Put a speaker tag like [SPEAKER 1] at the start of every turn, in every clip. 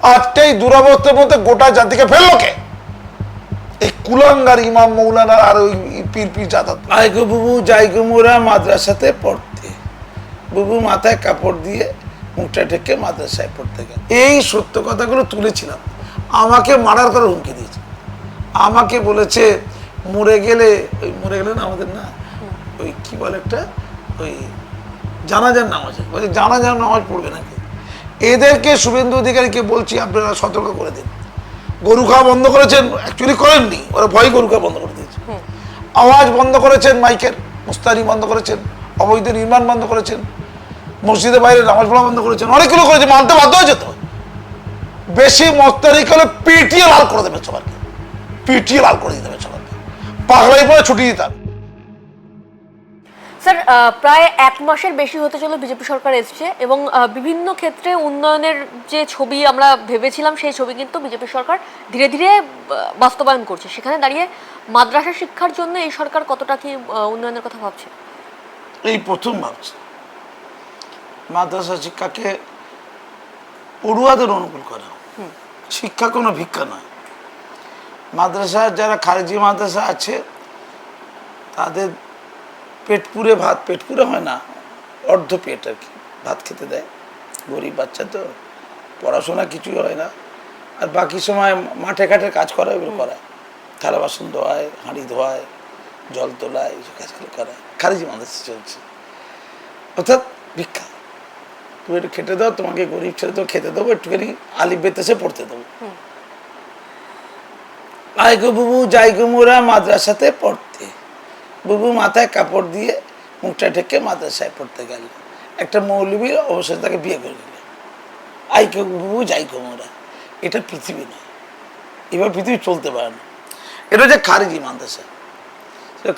[SPEAKER 1] আজকেই দুরবস্থার মধ্যে গোটা জাতিকে ফেললো কে? এই কুলাঙ্গার ইমাম মৌলানা আর ওই পীর পীর জাদাত।
[SPEAKER 2] আইগো বুবু যাইগো মোরা মাদ্রাসাতে পড়তে, বুবু মাথায় কাপড় দিয়ে মুখটা ঢেকে মাদ্রাসায় পড়তে গেল।
[SPEAKER 1] এই সত্য কথাগুলো তুলেছিলাম। আমাকে মারার করে হুমকি দিয়েছে। আমাকে বলেছে মরে গেলে, ওই মরে গেলে না আমাদের না ওই কি বলে একটা ওই জানাজার নামাজ, বলছে জানাজার নামাজ পড়বে নাকি। এদেরকে শুভেন্দু অধিকারীকে বলছি আপনারা সতর্ক করে দিন। গরু খাওয়া বন্ধ করেছেন, অ্যাকচুয়ালি করেননি, ওরা ভয় গরু খাওয়া বন্ধ করে দিয়েছে। আওয়াজ বন্ধ করেছেন, মাইকের মুস্তারি বন্ধ করেছেন, অবৈধ নির্মাণ বন্ধ করেছেন, মসজিদের বাইরে নামাজ পড়া বন্ধ করেছেন, অনেকগুলো করেছে, মানতে বাধ্য হয়েছে তো। বেশি মস্তারি করলে পিটিয়ে লাল করে দেবে সবাইকে, পিটিয়ে লাল করে দিতে হবে সবাইকে, পাগলাই পরে ছুটি দিতাম।
[SPEAKER 3] স্যার, প্রায় 1 মাসের বেশি হতে চলো বিজেপি সরকার এসছে এবং বিভিন্ন ক্ষেত্রে উন্নয়নের যে ছবি আমরা ভেবেছিলাম সেই ছবি কিন্তু বিজেপি সরকার ধীরে ধীরে বাস্তবায়ন করছে। সেখানে দাঁড়িয়ে মাদ্রাসা শিক্ষার জন্য এই সরকার কতটা কি উন্নয়নের কথা ভাবছে?
[SPEAKER 1] এই প্রথম ভাবছে মাদ্রাসা শিক্ষাকে পড়ুয়াদের অনুকূল করা। শিক্ষা কোনো ভিক্ষা নয়। মাদ্রাসা যারা খারেজি মাদ্রাসা আছে তাদের পেট পুরে ভাত, পেট পুরে হয় না, অর্ধ পেট আর কি ভাত খেতে দেয়। গরিব বাচ্চা তো, পড়াশোনা কিছুই হয় না, আর বাকি সময় মাঠে ঘাটে কাজ করা, এগুলো করায়, থালা বাসন ধোয়ায়, হাঁড়ি ধোয়ায়, জল তোলায়, এইসব কাজগুলো করায়। খারেজি মাদ্রাসা চলছে, অর্থাৎ ভিক্ষা। তুমি একটু খেতে দাও, তোমাকে গরিব ছেলে তো খেতে দেবো, একটুখানি আলিফ বেতেসে পড়তে দেবো। আইগো বুবু যাইগো মোরা মাদ্রাসাতে পড়তে, বুবু মাথায় কাপড় দিয়ে মুখটা ঢেকে মাদ্রাসায় পড়তে গেল। একটা মৌলবী অবশ্যই তাকে বিয়ে করে নিল। আইগো বুবু যাইগো মোরা, এটা পৃথিবী নয়, এবার পৃথিবী চলতে পারে না। এটা হচ্ছে খারেজি মাদ্রাসা।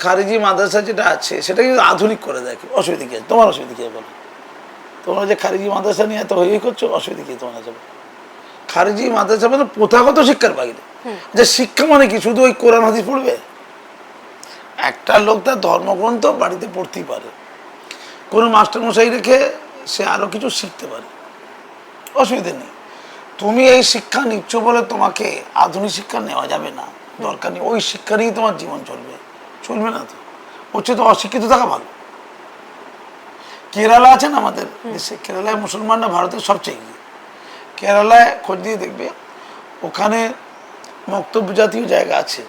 [SPEAKER 1] খারেজি মাদ্রাসা যেটা আছে সেটা কিন্তু আধুনিক করে দেয়। অসুবিধা কি আছে? তোমার অসুবিধা কি বলো? তোমরা যে খারেজি মাদ্রাসা নিয়ে এত হই করছো, অসুবিধা কি তোমার যাবে? খারেজি মাদ্রাসা মানে প্রথাগত শিক্ষার বাইরে। যে শিক্ষা মানে কি শুধু ওই কোরআন হাদিস পড়বে? একটা লোক তার ধর্মগ্রন্থ বাড়িতে পড়তেই পারে, কোনো মাস্টারমশাই রেখে সে আরো কিছু শিখতে পারে, অসুবিধা নেই। তুমি এই শিক্ষা নিচ্ছ বলে তোমাকে আধুনিক শিক্ষা নেওয়া যাবে না, দরকার নেই। ওই শিক্ষা নিয়েই তোমার জীবন চলবে, চলবে না তো। হচ্ছে তো অশিক্ষিত থাকা ভালো। কেরালা আছে না আমাদের দেশে, কেরালায় মুসলমানরা ভারতের সবচেয়ে এগিয়ে। কেরালায় খোঁজ দিয়ে দেখবে, ওখানে মক্তব্য জাতীয় জায়গা আছে,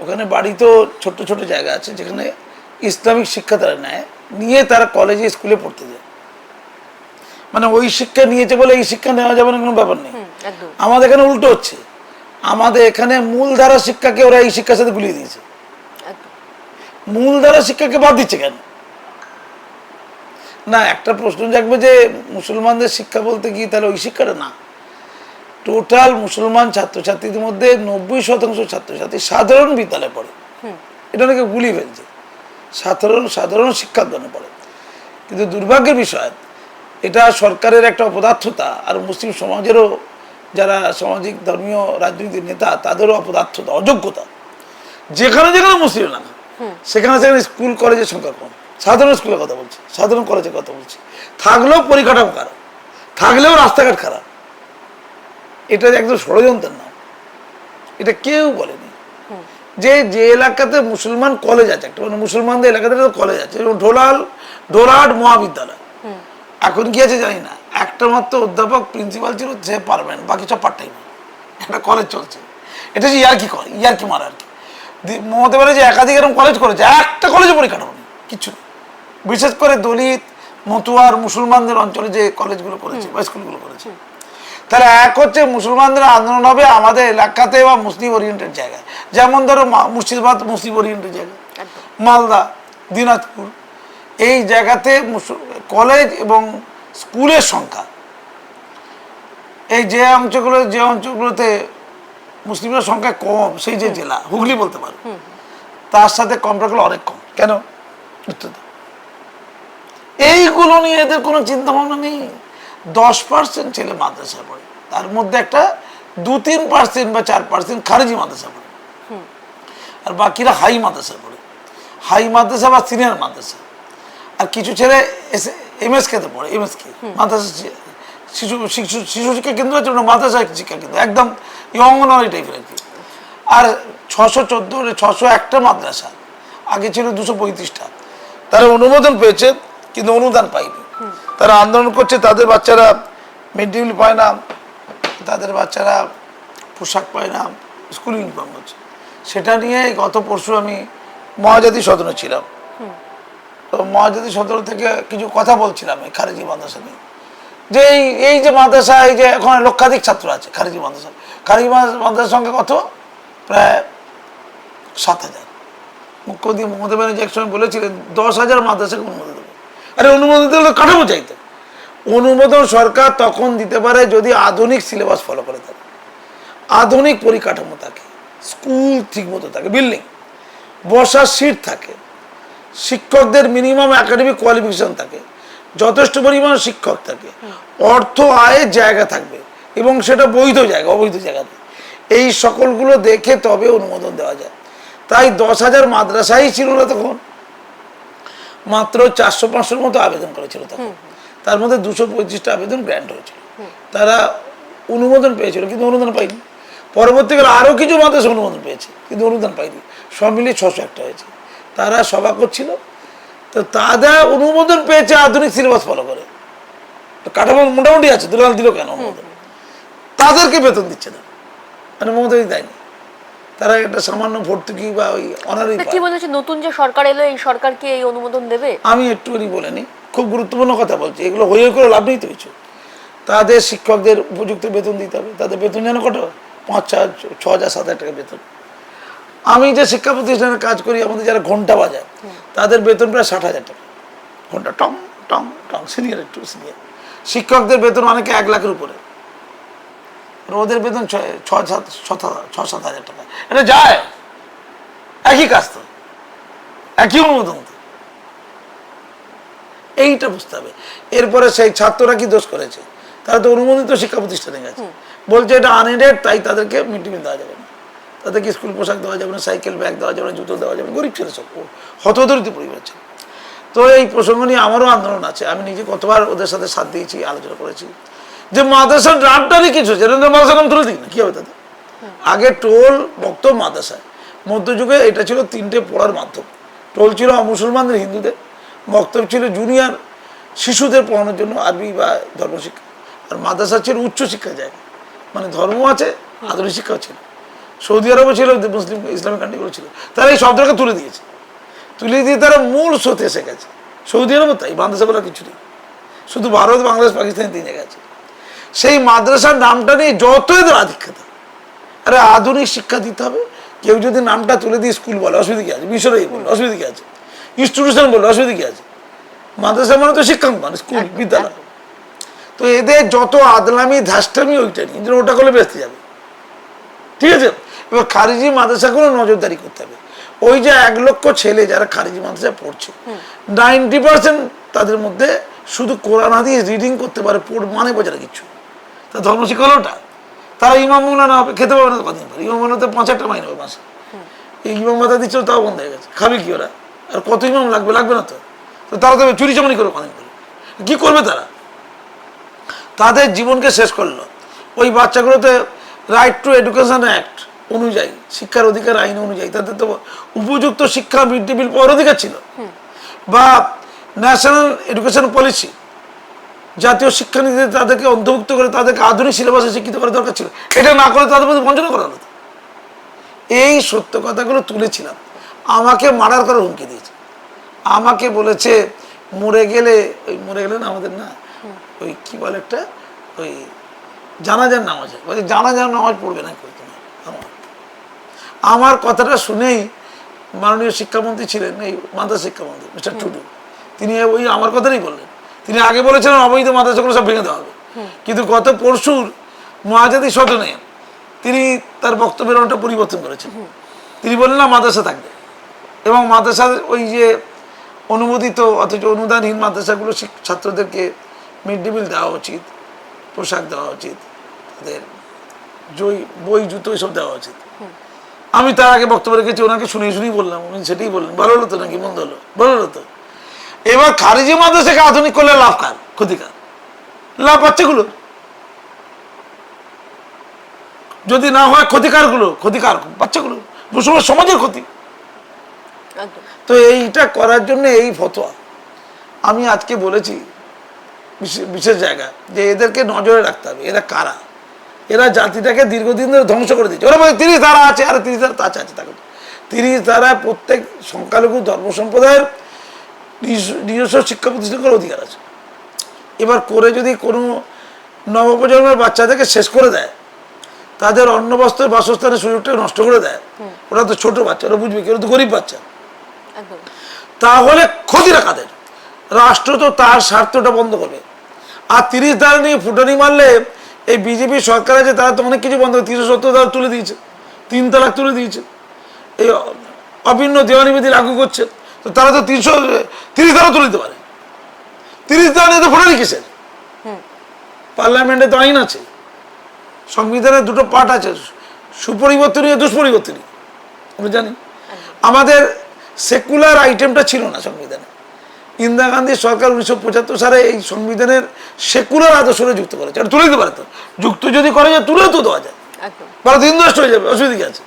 [SPEAKER 1] ওখানে বাড়িতেও ছোট্ট ছোট জায়গা আছে যেখানে ইসলামিক শিক্ষা তারা নেয়, নিয়ে তারা কলেজে স্কুলে পড়তে যায়। মানে ওই শিক্ষা নিয়েছে বলে এই শিক্ষা নেওয়া যাবে না কোনো ব্যাপার নেই। আমাদের এখানে উল্টো হচ্ছে, আমাদের এখানে মূলধারা শিক্ষাকে ওরা এই শিক্ষার সাথে গুলিয়ে দিয়েছে। মূলধারা শিক্ষাকে বাদ দিচ্ছে কেন? না, একটা প্রশ্ন জাগবে যে মুসলমানদের শিক্ষা বলতে কি তাহলে ওই শিক্ষাটা না। টোটাল মুসলমান ছাত্রছাত্রীদের মধ্যে 90% ছাত্রছাত্রী সাধারণ বিদ্যালয়ে পড়ে, এটা অনেকে গুলিয়ে ফেলছে, সাধারণ শিক্ষাদানে পড়ে। কিন্তু দুর্ভাগ্যের বিষয়, এটা সরকারের একটা অপদার্থতা, আর মুসলিম সমাজেরও যারা সামাজিক ধর্মীয় রাজনৈতিক নেতা তাদেরও অপদার্থতা, অযোগ্যতা। যেখানে যেখানে মুসলিম না সেখানে সেখানে স্কুল কলেজের সংখ্যা কম। সাধারণ স্কুলের কথা বলছি, সাধারণ কলেজের কথা বলছি। থাকলেও পরিকাঠামো খারাপ, থাকলেও রাস্তাঘাট খারাপ। এটা একদম ষড়যন্ত্রের নাম, এটা কেউ বলেনি। যে যে এলাকাতে মুসলমান কলেজ আছে, একটা মানে মুসলমানদের এলাকাতে কলেজ আছে, যেমন ডোলাহাট মহাবিদ্যালয়, এখন কি আছে জানি না, একটা মাত্র অধ্যাপক প্রিন্সিপাল ছিল, সে পারবেন, বাকি সব পার্ট টাইম। একটা কলেজ চলছে, এটা যে ইয়ার্কি করে, ইয়ার্কি মারা আর কি। মমতা ব্যানার্জি একাধিক এরকম কলেজ করেছে, একটা কলেজে পরিকাঠামো নেই, কিছু নেই। বিশেষ করে দলিত মতুয়ার মুসলমানদের অঞ্চলে যে কলেজগুলো করেছে বা স্কুলগুলো করেছে, তাহলে এক হচ্ছে মুসলমানদের আন্দোলন হবে আমাদের এলাকাতে বা মুসলিম ওরিয়েন্টেড জায়গায়, যেমন ধরো মুর্শিদাবাদ মুসলিম ওরিয়েন্টেড জায়গা, মালদা, দিনাজপুর, এই জায়গাতে কলেজ এবং স্কুলের সংখ্যা, এই যে অঞ্চলগুলোতে মুসলিমের সংখ্যা কম, সেই যে জেলা হুগলি বলতে পারো, তার সাথে কম্পেয়ার অনেক কম। কেন? এইগুলো নিয়ে এদের কোনো চিন্তা ভাবনা নেই। 10% ছেলে মাদ্রাসা পড়ে, তার মধ্যে একটা 2-3% বা 4% খারেজি মাদ্রাসা পড়ে, আর বাকিরা হাই মাদ্রাসা পড়ে, হাই মাদ্রাসা বা সিনিয়র মাদ্রাসা। আর কিছু ছেলে MSK তে পড়ে, MSK মাদ্রাসা শিশু শিশু শিশু শিক্ষা কেন্দ্র আছে, মাদ্রাসা শিক্ষা কেন্দ্র, একদম অঙ্গনওয়াড়ি টাইপের আর কি। আর 601টা মাদ্রাসা, আগে ছিল 235টা। তারা অনুমোদন পেয়েছে কিন্তু অনুদান পায়নি। তারা আন্দোলন করছে, তাদের বাচ্চারা মিড ডে মিল পায় না, তাদের বাচ্চারা পোশাক পায় না, স্কুল ইউনিফর্ম হচ্ছে। সেটা নিয়ে গত পরশু আমি মহাজাতি সদনে ছিলাম। তো মহাজাতি সদন থেকে কিছু কথা বলছিলাম এই খারেজি মাদ্রাসা নিয়ে, যে এই যে মাদ্রাসা, এই যে এখন লক্ষাধিক ছাত্র আছে খারেজি মাদ্রাসা, খারেজি মাদ্রাসার সংখ্যা কত? প্রায় 7,000। মুখ্যমন্ত্রী মমতা ব্যানার্জি এক সময় বলেছিলেন 10,000 মাদ্রাসাকে অনুমোদন দেবে। আরে অনুমোদন দিতে হলে কাঠামো চাইতে। অনুমোদন সরকার তখন দিতে পারে যদি আধুনিক সিলেবাস ফলো করে থাকে, আধুনিক পরিকাঠামো থাকে, স্কুল ঠিক মতো থাকে, বিল্ডিং, বসার সিট থাকে, শিক্ষকদের মিনিমাম একাডেমিক কোয়ালিফিকেশন থাকে, যথেষ্ট পরিমাণ শিক্ষক থাকে, অর্থ আয়ের জায়গা থাকবে এবং সেটা বৈধ জায়গা, অবৈধ জায়গা নেই। এই সকলগুলো দেখে তবে অনুমোদন দেওয়া যায়। তাই 10,000 মাদ্রাসাই ছিল না তখন, মাত্র 400-500 মতো আবেদন করেছিল তখন। তার মধ্যে 235টা আবেদন গ্র্যান্ট হয়েছিল, তারা অনুমোদন পেয়েছিল কিন্তু অনুদান পায়নি। পরবর্তীকালে আরও কিছু মাদ্রাসা অনুমোদন পেয়েছে কিন্তু অনুদান পায়নি, সব মিলিয়ে 601টা হয়েছে। তারা সভা করছিল, তো তারা অনুমোদন পেয়েছে আধুনিক সিলেবাস ফলো করে, তো কাঠামো মোটামুটি আছে, দুলাল দিল কেন অনুমোদন? তাদেরকে বেতন দিচ্ছে না, মানে মমতা দেয়নি। তারা একটা সামান্য ভর্তুকি বা ওই অনারি।
[SPEAKER 3] কি মনে হচ্ছে নতুন যে সরকার এলো, এই সরকার কি এই অনুমোদন দেবে?
[SPEAKER 1] আমি একটুখানি বলেনি, খুব গুরুত্বপূর্ণ কথা বলছি, এগুলো হয়ে করে লাভ নেই তো কিছু। তাদের শিক্ষকদের উপযুক্ত বেতন দিতে হবে। তাদের বেতন যেন কত? 5,000, 6,000, 7,000 টাকা বেতন। আমি যে শিক্ষা প্রতিষ্ঠানে কাজ করি, আমাদের যারা ঘন্টা বাজায় তাদের বেতন প্রায় 60,000 টাকা ঘন্টা, টং টং টং, সিনিয়র একটু সিনিয়র। শিক্ষকদের বেতন অনেকে 1 লাখের উপরে, ওদের বেতন 6-7 হাজার টাকা। এটা যায়, একই কাজ তো, একই অনুমোদন তো, এইটা বুঝতে হবে। এরপরে সেই ছাত্ররা কি দোষ করেছে? তারা তো অনুমোদিত শিক্ষা প্রতিষ্ঠানে গেছে, বলছে এটা আনএডেড, তাই তাদেরকে মিড ডে মিল দেওয়া যাবে না, তাদেরকে স্কুল পোশাক দেওয়া যাবে না, সাইকেল ব্যাগ দেওয়া যাবে না, জুতো দেওয়া যাবে না। গরিব ছেলে সব, হতদরিদ্র পরিবার ছিল। তো এই প্রসঙ্গ নিয়ে আমারও আন্দোলন আছে, আমি নিজে কতবার ওদের সাথে সাথ দিয়েছি, আলোচনা করেছি যে মাদ্রাসার নামটারই কিছু, যেটা মাদ্রাসার নাম তুলে দিই না, কি হবে তাদের? আগে টোল বক্ত মাদ্রাসায়, মধ্যযুগে এটা ছিল 3টে পড়ার মাধ্যম। টোল ছিল মুসলমানদের, হিন্দুদের, বক্তব্য ছিল জুনিয়র শিশুদের পড়ানোর জন্য আরবি বা ধর্মশিক্ষা, আর মাদ্রাসা ছিল উচ্চশিক্ষার জায়গা, মানে ধর্ম আছে, আধুনিক শিক্ষাও ছিল। সৌদি আরবও ছিল, মুসলিম ইসলামিক কান্ট্রিগুলো ছিল। তারা এই শব্দটাকে তুলে দিয়েছে, তুলে দিয়ে তারা মূল স্রোতে এসে গেছে। সৌদি আরবও তাই, মাদ্রাসাগুলো কিছু নেই, শুধু ভারত, বাংলাদেশ, পাকিস্তান 3 জায়গায় আছে। সেই মাদ্রাসার নামটা নিয়ে যত এদের আধিক্যতা। আরে আধুনিক শিক্ষা দিতে হবে, কেউ যদি নামটা তুলে দিয়ে স্কুল বলে অসুবিধা কি আছে, মিশরে বলে অসুবিধা কি আছে, ইনস্টিটিউশন বলে অসুবিধা কি আছে? মাদ্রাসা মানে তো শিক্ষাঙ্গন, স্কুল, বিদ্যালয়। তো এদের যত আদলামি ধাস্টামি ওইটা নিয়ে, ওটা করলে বেঁচতে যাবে, ঠিক আছে? এবার খারিজি মাদ্রাসাগুলো নজরদারি করতে হবে। ওই যে 1 লক্ষ ছেলে যারা খারিজি মাদ্রাসায় পড়ছে, 90% তাদের মধ্যে শুধু কোরআন হাদিস রিডিং করতে পারে, মানে বোঝার কিছু। তা ধর্মশিক্ষা হলোটা, তারা ইমাম না হবে, খেতে পারবে না কদিন পরে। ইমাম তো 5-8 মাইনে হবে মাসে, এই ইমাম ভাতা দিচ্ছিল তাও বন্ধ হয়ে গেছে। খাবে কি ওরা? আর কত ইমাম লাগবে? লাগবে না তো। তো তারা তো চুরি চামারি করে কদিন পরে, কি করবে তারা? তাদের জীবনকে শেষ করলো। ওই বাচ্চাগুলোতে রাইট টু এডুকেশন অ্যাক্ট অনুযায়ী, শিক্ষার অধিকার আইন অনুযায়ী তাদের তো উপযুক্ত শিক্ষা, মিড ডে মিল পাওয়ার অধিকার ছিল, বা ন্যাশনাল এডুকেশন পলিসি, জাতীয় শিক্ষানীতিতে তাদেরকে অন্তর্ভুক্ত করে তাদেরকে আধুনিক সিলেবাসে শিক্ষিত করা দরকার ছিল। এটা না করে তাদের মধ্যে বঞ্চনা করা হতো। এই সত্য কথাগুলো তুলেছিলাম। আমাকে মারার করার হুমকি দিয়েছে, আমাকে বলেছে মরে গেলে, ওই মরে গেলে না আমাদের না, ওই কি বলে একটা, ওই জানাজার নামাজ, বলছে জানাজার নামাজ পড়বে না করতে না। আমার কথাটা শুনেই মাননীয় শিক্ষামন্ত্রী ছিলেন, এই মাদ্রাসা শিক্ষামন্ত্রী মিস্টার টুডু, তিনি ওই আমার কথাই বললেন। তিনি আগে বলেছিলেন অবৈধ মাদ্রাসাগুলো সব ভেঙে দেওয়া হবে, কিন্তু গত পরশুর মহাজাতি সদনে তিনি তার বক্তব্যের অনেকটা পরিবর্তন করেছেন। তিনি বললেন না, মাদ্রাসা থাকবে, এবং মাদ্রাসার ওই যে অনুমোদিত অথচ অনুদানহীন মাদ্রাসাগুলো ছাত্রদেরকে মিড ডে মিল দেওয়া উচিত, পোশাক দেওয়া উচিত, তাদের বই জুতো এসব দেওয়া উচিত। আমি তার আগে বক্তব্য রেখেছি, ওনাকে শুনেই বললাম, উনি সেটাই বললেন। ভালো হলো তো নাকি মন্দ হলো? ভালো হলো তো। এবার খারিজি মাদ্রাসাকে আধুনিক করলে লাভ কার, ক্ষতিকার? লাভ বাচ্চাগুলো। যদি না হয় ক্ষতিকার বাচ্চাগুলো, মুসলমান সমাজের ক্ষতি।
[SPEAKER 3] একদম।
[SPEAKER 1] তো এইটা করার জন্য এই ফতোয়া আমি আজকে বলেছি বিশেষ জায়গা, যে এদেরকে নজরে রাখতে হবে। এরা কারা? এরা জাতিটাকে দীর্ঘদিন ধরে ধ্বংস করে দিচ্ছে। ওরা বলে 30 ধারা আছে, আর 30 ধারা তাছে আছে, তাকে 30 ধারায় প্রত্যেক সংখ্যালঘু ধর্ম সম্প্রদায়ের নিজস্ব শিক্ষা প্রতিষ্ঠান করার অধিকার আছে। এবার করে যদি কোনো নবপ্রজন্মের বাচ্চাদেরকে শেষ করে দেয়, তাদের অন্ন বস্ত্র বাসস্থানের সুযোগটা নষ্ট করে দেয়, ওরা তো ছোট বাচ্চা, ওরা বুঝবে কি? ওরা তো গরিব বাচ্চা।
[SPEAKER 3] একদম।
[SPEAKER 1] তাহলে ক্ষতিটা কাদের? রাষ্ট্র তো তার স্বার্থটা বন্ধ করবে। আর 30 ধারা নিয়ে ফুটানি মারলে এই বিজেপি সরকার আছে, তারা তো অনেক কিছু বন্ধ করে 370 ধারা তুলে দিয়েছে, 3 তালাক তুলে দিয়েছে, এই অভিন্ন দেওয়ানি বিধি লাগু করছে। তো তারা তো 330 ধারা তুলে দিতে পারে। 30 ধারা নিয়ে তো ফুটানি কিসের? পার্লামেন্টে তো আইন আছে, সংবিধানের দুটো পার্ট আছে, সুপরিবর্তনীয় দুষ্পরিবর্তনীয়, আমরা জানি। আমাদের সেকুলার আইটেমটা ছিল না সংবিধানে। ইন্দিরা গান্ধী সরকার 1975 সালে এই সংবিধানের সেকুলার আদর্শটা যুক্ত করেছে। আর তুলে দিতে পারে তো, যুক্ত যদি করে যায় তুলে তো দেওয়া যায়, ভারত হিন্দু রাষ্ট্র হয়ে যাবে, অসুবিধা কি আছে?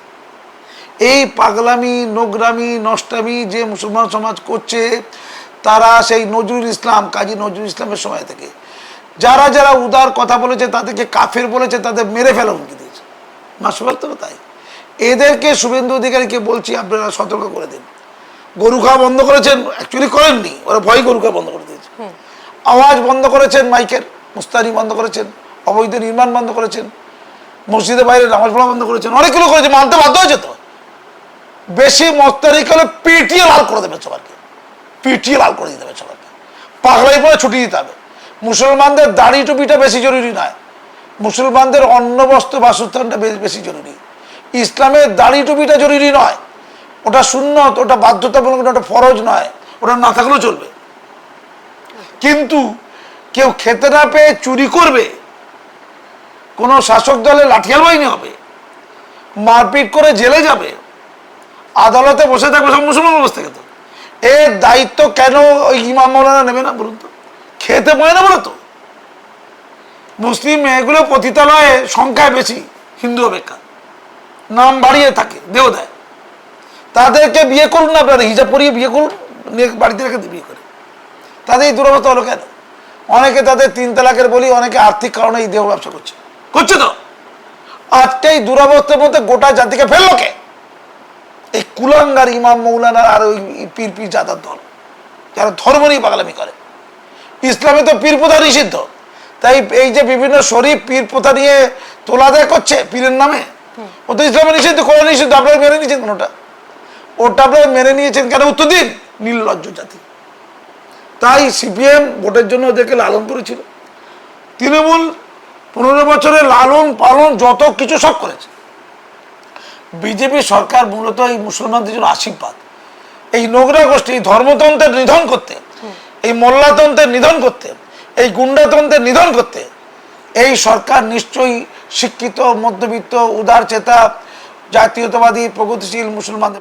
[SPEAKER 1] এই পাগলামি, নোংরামি, নষ্টামি যে মুসলমান সমাজ করছে, তারা সেই নজরুল ইসলাম, কাজী নজরুল ইসলামের সময় থেকে যারা যারা উদার কথা বলেছে, তাদেরকে কাফের বলেছে, তাদের মেরে ফেলা হুমকি দিয়েছে। মাসুয়াল তো তাই। এদেরকে শুভেন্দু অধিকারীকে বলছি, আপনারা সতর্ক করে দিন। গরু খাওয়া বন্ধ করেছেন, অ্যাকচুয়ালি করেননি, ওরা ভয় গরু খাওয়া বন্ধ করে দিয়েছে। আওয়াজ বন্ধ করেছেন, মাইকের মুস্তানি বন্ধ করেছেন, অবৈধ নির্মাণ বন্ধ করেছেন, মসজিদের বাইরে নামাজ পড়া বন্ধ করেছেন, অনেকগুলো করেছে, মানতে বাধ্য হয়েছে। তো বেশি মস্তানি করলে পিটিয়ে লাল করে দেবে সবাইকে, পিটিয়ে লাল করে দিতে হবে সবাইকে, পাগলাই পরে ছুটি দিতে হবে। মুসলমানদের দাড়ি টুপিটা বেশি জরুরি নয়, মুসলমানদের অন্ন বস্ত্র বাসস্থানটা বেশি জরুরি। ইসলামের দাড়ি টুপিটা জরুরি নয়, ওটা সুন্নত, ওটা বাধ্যতামূলক, ওটা ফরজ নয়, ওটা না থাকলেও চলবে। কিন্তু কেউ খেতে না পেয়ে চুরি করবে, কোনো শাসক দলের লাঠিয়াল বাহিনী হবে, মারপিট করে জেলে যাবে, আদালতে বসে থাকবে সব মুসলমান বসে থেকে। তো এর দায়িত্ব কেন ওই ইমাম মৌলানা নেবে না বলুন তো? খেতে পায় না বলে তো। মুসলিম মেয়েগুলো পতিতালয়ে সংখ্যায় বেশি হিন্দু অপেক্ষা, নাম বাড়িয়ে থাকে, দেও দেয়। তাদেরকে বিয়ে করুন না আপনারা, হিজাব পরিয়ে বিয়ে করুন, বাড়িতে রেখে বিয়ে করে। তাদের এই দুরবস্থা হলো কেন? অনেকে তাদের 3 তালাকের বলি, অনেকে আর্থিক কারণে এই দেহ ব্যবসা করছে। তো আজকে এই দুরবস্থার মধ্যে গোটা জাতিকে ফেললো কে? এই কুলাঙ্গার ইমাম মৌলানা আর ওই পীর জাদার দল, যারা ধর্ম নিয়ে পাগলামি করে। ইসলামে তো পীর প্রথা নিষিদ্ধ, তাই এই যে বিভিন্ন শরীফ পীর প্রথা নিয়ে তোলা দেয় করছে পীরের নামে, ও তো ইসলামে নিষিদ্ধ, কোরআন নিষিদ্ধ, আপনারা মেনে নিয়েছেন কোনোটা? ওটা আপনারা মেনে নিয়েছেন কেন? উত্তর দিন। নির্লজ্জ জাতি। তাই সিপিএম ভোটের জন্য ওদেরকে লালন করেছিল। তৃণমূল 15 বছরে লালন পালন যত কিছু সব করেছে। বিজেপি সরকার মূলত এই মুসলমানদের জন্য আশীর্বাদ। এই নোংরা গোষ্ঠী, এই ধর্মতন্ত্রের নিধন করতে, এই মোল্লাতন্ত্রের নিধন করতে, এই গুন্ডাতন্ত্রের নিধন করতে এই সরকার নিশ্চয়ই শিক্ষিত, মধ্যবিত্ত, উদার চেতা, জাতীয়তাবাদী, প্রগতিশীল মুসলমানদের